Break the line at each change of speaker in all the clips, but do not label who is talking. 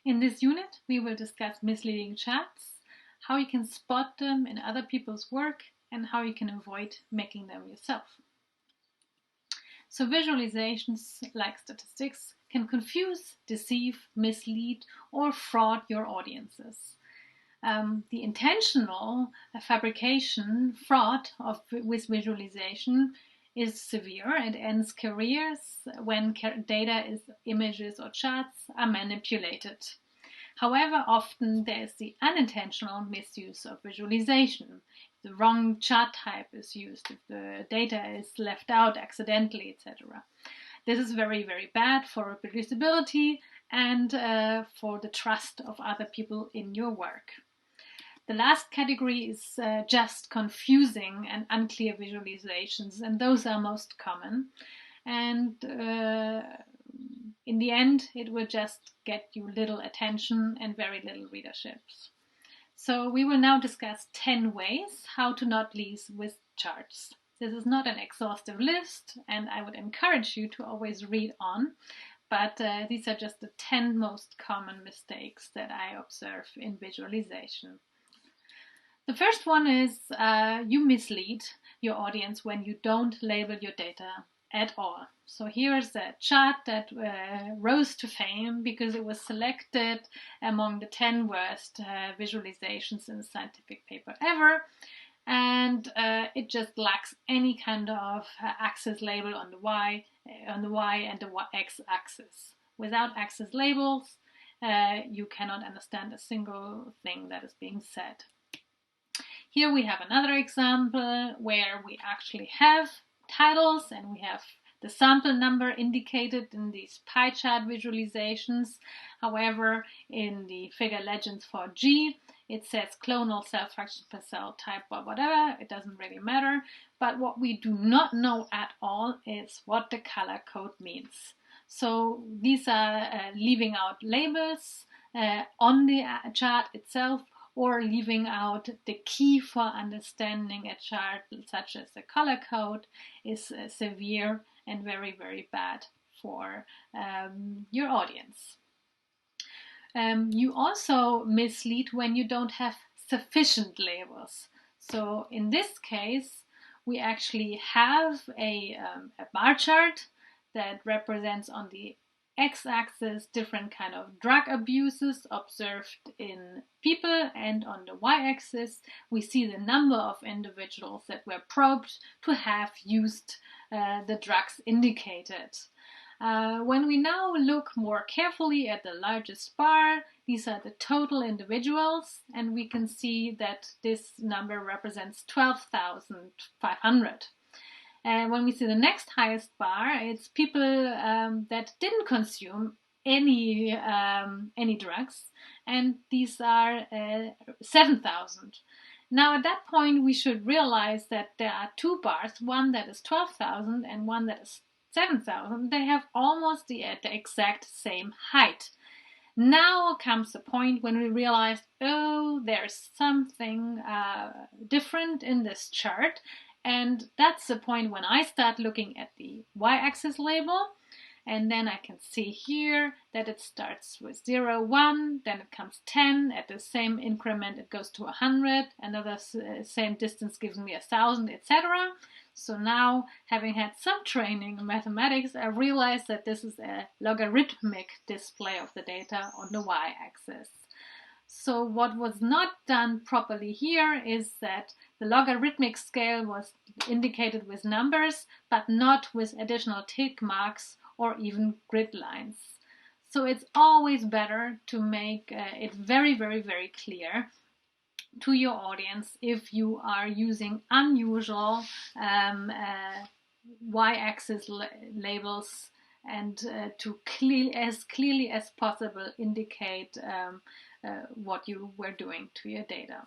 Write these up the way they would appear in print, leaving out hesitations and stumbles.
In this unit, we will discuss misleading charts, how you can spot them in other people's work, and how you can avoid making them yourself. So visualizations, like statistics, can confuse, deceive, mislead, or fraud your audiences. The intentional fabrication, fraud with visualization is severe and ends careers when data, images, or charts are manipulated. However, often there is the unintentional misuse of visualization. If the wrong chart type is used, if the data is left out accidentally, etc. This is very, very bad for reproducibility and for the trust of other people in your work. The last category is just confusing and unclear visualizations, and those are most common. And in the end, it will just get you little attention and very little readerships. So we will now discuss 10 ways how to not lead with charts. This is not an exhaustive list, and I would encourage you to always read on, but these are just the 10 most common mistakes that I observe in visualization. The first one is you mislead your audience when you don't label your data at all. So here's a chart that rose to fame because it was selected among the 10 worst visualizations in a scientific paper ever. And it just lacks any kind of axis label on the Y and the X-axis. Without axis labels, you cannot understand a single thing that is being said. Here we have another example where we actually have titles and we have the sample number indicated in these pie chart visualizations. However, in the figure legends for G, it says clonal cell fraction per cell type or whatever. It doesn't really matter. But what we do not know at all is what the color code means. So these are leaving out labels on the chart itself, or leaving out the key for understanding a chart, such as the color code, is severe and very, very bad for your audience. You also mislead when you don't have sufficient labels. So in this case, we actually have a bar chart that represents on the X-axis different kind of drug abuses observed in people, and on the Y-axis we see the number of individuals that were probed to have used the drugs indicated. When we now look more carefully at the largest bar, these are the total individuals, and we can see that this number represents 12,500. And when we see the next highest bar, it's people that didn't consume any drugs, and these are 7,000. Now at that point we should realize that there are two bars, one that is 12,000 and one that is 7,000. They have almost the exact same height. Now comes the point when we realize, oh, there's something different in this chart. And that's the point when I start looking at the Y-axis label, and then I can see here that it starts with 0, 1, then it comes 10, at the same increment it goes to 100, another same distance gives me 1,000, etc. So now, having had some training in mathematics, I realize that this is a logarithmic display of the data on the Y-axis. So what was not done properly here is that the logarithmic scale was indicated with numbers, but not with additional tick marks or even grid lines. So it's always better to make it very, very, very clear to your audience if you are using unusual Y-axis labels, and to as clearly as possible indicate what you were doing to your data.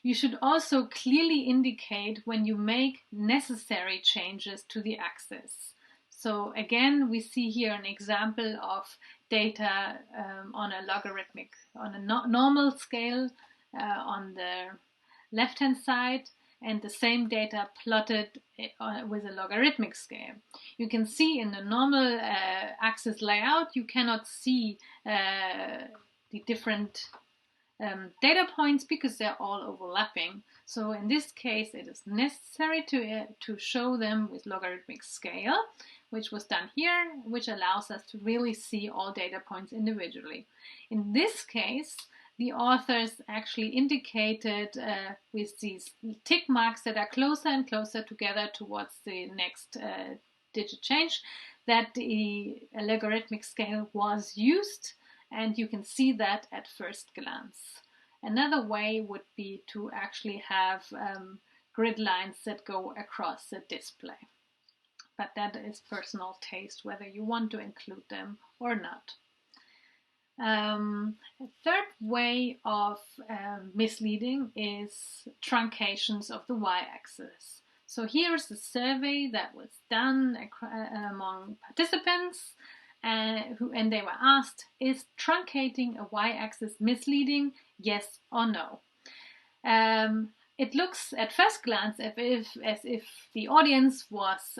You should also clearly indicate when you make necessary changes to the axis. So again, we see here an example of data on a logarithmic, on a normal scale on the left-hand side, and the same data plotted with a logarithmic scale. You can see in the normal axis layout, you cannot see the different data points because they're all overlapping. So in this case, it is necessary to show them with logarithmic scale, which was done here, which allows us to really see all data points individually. In this case, the authors actually indicated with these tick marks that are closer and closer together towards the next digit change that the logarithmic scale was used, and you can see that at first glance. Another way would be to actually have grid lines that go across the display. But that is personal taste, whether you want to include them or not. A third way of misleading is truncations of the y-axis. So here's the survey that was done among participants, and they were asked, is truncating a y-axis misleading, yes or no? It looks at first glance as if the audience was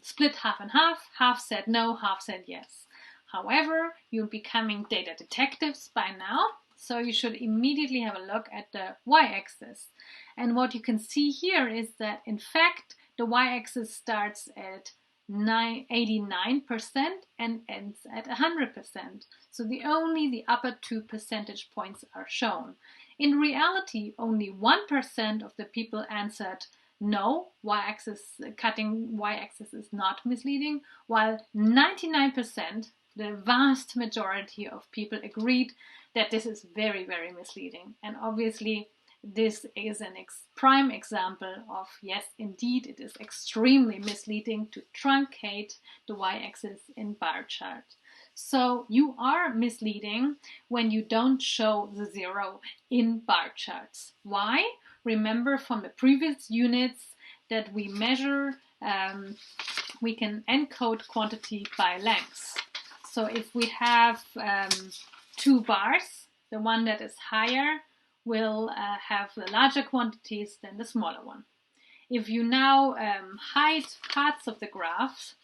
split half and half said no, half said yes. However, you're becoming data detectives by now, so you should immediately have a look at the y-axis. And what you can see here is that in fact the y-axis starts at 89% and ends at 100%. So only the upper 2 percentage points are shown. In reality, only 1% of the people answered no, cutting y-axis is not misleading, while 99%, the vast majority of people, agreed that this is very, very misleading. And obviously, this is a prime example of, yes, indeed, it is extremely misleading to truncate the y-axis in bar chart. So you are misleading when you don't show the zero in bar charts. Why? Remember from the previous units that we measure, we can encode quantity by length. So if we have 2 bars, the one that is higher will have the larger quantities than the smaller one. If you now hide parts of the graph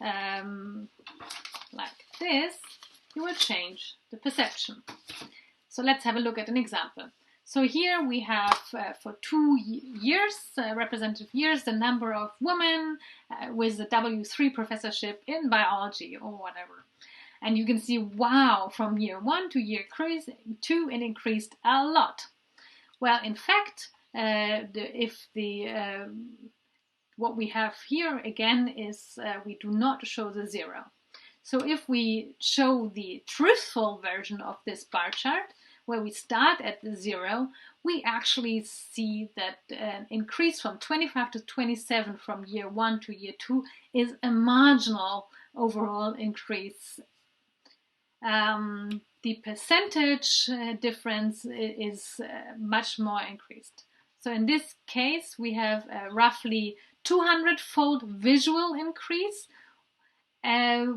like this, you will change the perception. So let's have a look at an example. So here we have for 2 years, representative years, the number of women with the W3 professorship in biology or whatever. And you can see, wow, from year 1 to year 2, it increased a lot. Well, in fact, what we have here again is we do not show the zero. So if we show the truthful version of this bar chart, where we start at the 0, we actually see that an increase from 25 to 27 from year 1 to year 2 is a marginal overall increase. The percentage difference is much more increased. So in this case, we have a roughly 200-fold visual increase,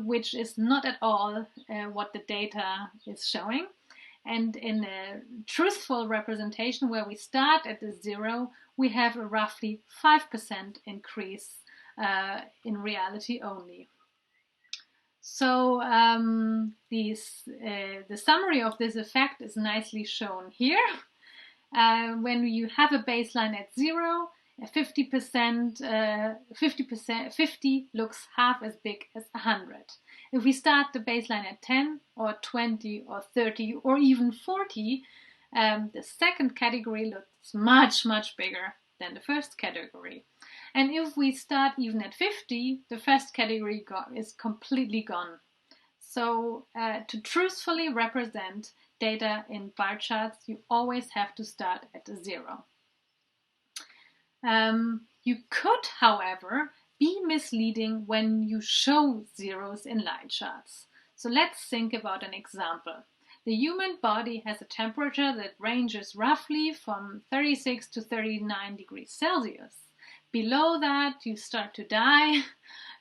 which is not at all what the data is showing. And in a truthful representation where we start at the 0, we have a roughly 5% increase in reality only. So the summary of this effect is nicely shown here. When you have a baseline at 0, 50 looks half as big as 100. If we start the baseline at 10 or 20 or 30 or even 40, the second category looks much, much bigger than the first category. And if we start even at 50, the first category is completely gone. So to truthfully represent data in bar charts, you always have to start at a 0. You could, however, be misleading when you show zeros in line charts. So let's think about an example. The human body has a temperature that ranges roughly from 36 to 39 degrees Celsius. Below that, you start to die,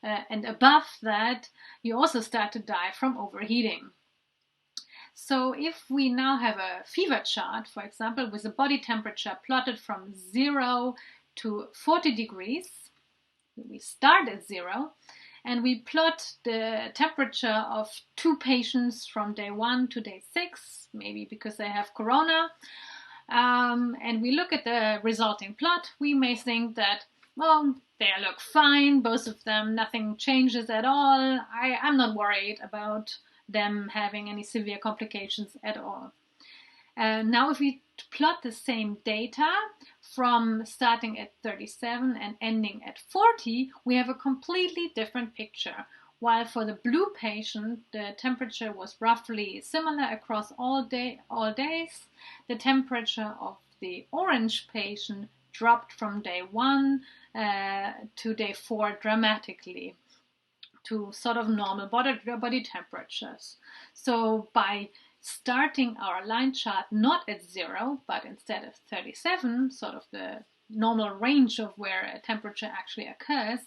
and above that, you also start to die from overheating. So if we now have a fever chart, for example, with the body temperature plotted from 0 to 40 degrees. We start at 0 and we plot the temperature of 2 patients from day 1 to day 6, maybe because they have corona. And we look at the resulting plot. We may think that, well, they look fine, both of them, nothing changes at all. I'm not worried about them having any severe complications at all. Now if we plot the same data from starting at 37 and ending at 40, we have a completely different picture. While for the blue patient, the temperature was roughly similar across all days, the temperature of the orange patient dropped from day 1 to day 4 dramatically to sort of normal body temperatures. So by starting our line chart not at 0, but instead of 37, sort of the normal range of where a temperature actually occurs,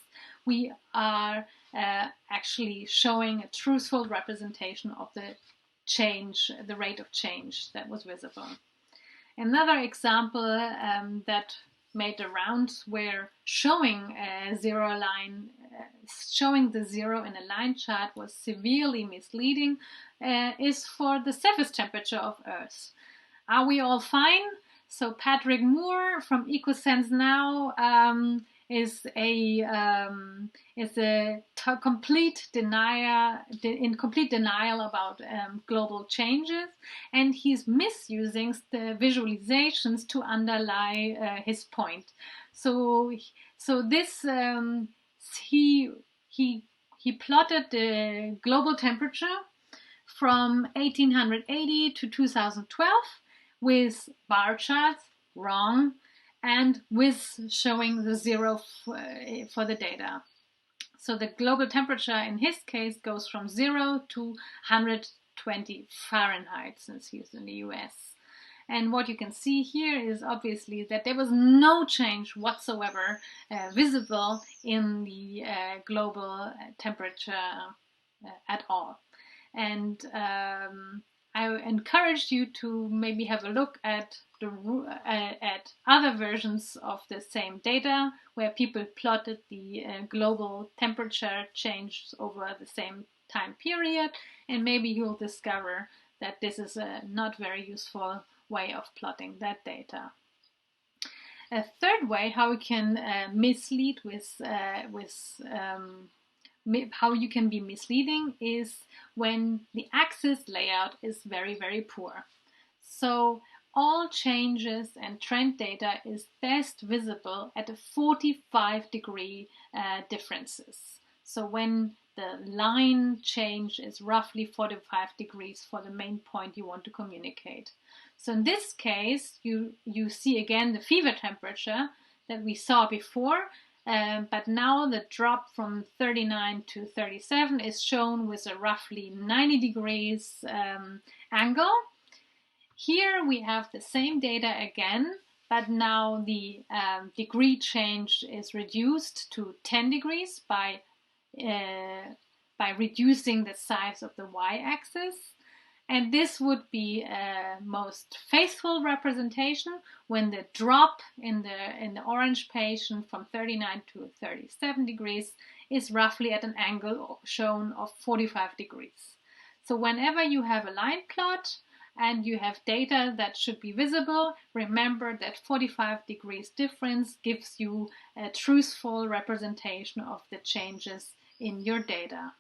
we are actually showing a truthful representation of the change, the rate of change that was visible. Another example that made the rounds where showing a zero line, showing the 0 in a line chart was severely misleading is for the surface temperature of Earth. Are we all fine? So Patrick Moore from EcoSense Now is complete denial about global changes, and he's misusing the visualizations to underlie his point. So this he plotted the global temperature from 1880 to 2012 with bar charts, wrong, and with showing the 0 for the data. So the global temperature in his case goes from 0 to 120 Fahrenheit, since he's in the US. And what you can see here is obviously that there was no change whatsoever visible in the global temperature at all. And I encourage you to maybe have a look at other versions of the same data where people plotted the global temperature changes over the same time period, and maybe you'll discover that this is a not very useful way of plotting that data. A third way how we can mislead how you can be misleading is when the axis layout is very, very poor. So all changes and trend data is best visible at a 45-degree differences. So when the line change is roughly 45 degrees for the main point you want to communicate. So in this case, you see again the fever temperature that we saw before, but now the drop from 39 to 37 is shown with a roughly 90 degrees angle. Here we have the same data again, but now the degree change is reduced to 10 degrees by reducing the size of the y-axis. And this would be a most faithful representation when the drop in the orange patient from 39 to 37 degrees is roughly at an angle shown of 45 degrees. So whenever you have a line plot and you have data that should be visible, remember that 45 degrees difference gives you a truthful representation of the changes in your data.